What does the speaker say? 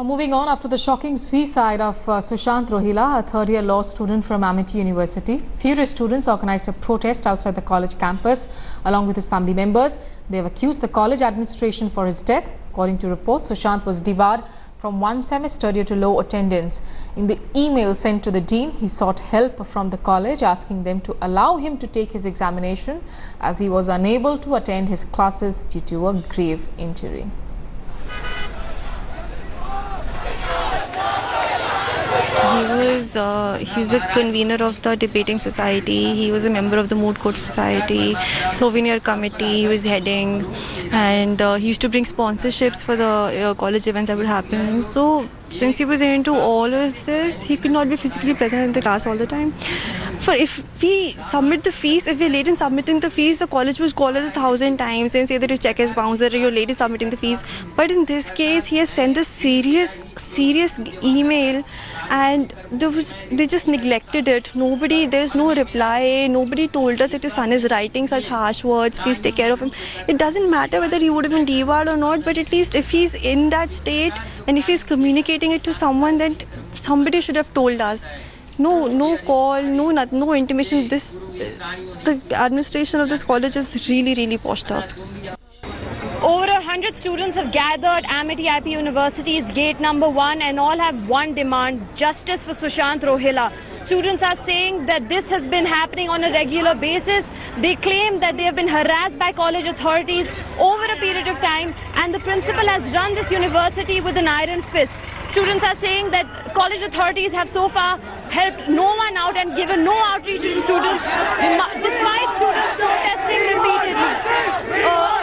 Moving on, after the shocking suicide of Sushant Rohila, a third-year law student from Amity University, furious students organized a protest outside the college campus along with his family members. They have accused the college administration for his death. According to reports, Sushant was debarred from one semester due to low attendance. In the email sent to the dean, he sought help from the college, asking them to allow him to take his examination as he was unable to attend his classes due to a grave injury. He was the convener of the debating society. He was a member of the Moot Court Society, souvenir committee. He was heading, and he used to bring sponsorships for the college events that would happen. So since he was into all of this, he could not be physically present in the class all the time. For if we submit the fees, if we're late in submitting the fees, the college will call us 1,000 times and say that your check is bounced or you're late in submitting the fees. But in this case, he has sent a serious email, and they just neglected it. There's no reply. Nobody told us that your son is writing such harsh words. Please take care of him. It doesn't matter whether he would have been debarred or not, but at least if he's in that state and if he's communicating it to someone, then somebody should have told us. No call, no intimation. The administration of this college is really washed up. Over 100 students have gathered Amity IP University's gate number 1 and all have one demand: justice for Sushant Rohila. Students are saying that this has been happening on a regular basis. They claim that they have been harassed by college authorities over a period of time, and the principal has run this university with an iron fist. Students are saying that college authorities have so far helped no one out and given no outreach to students, despite students protesting repeatedly.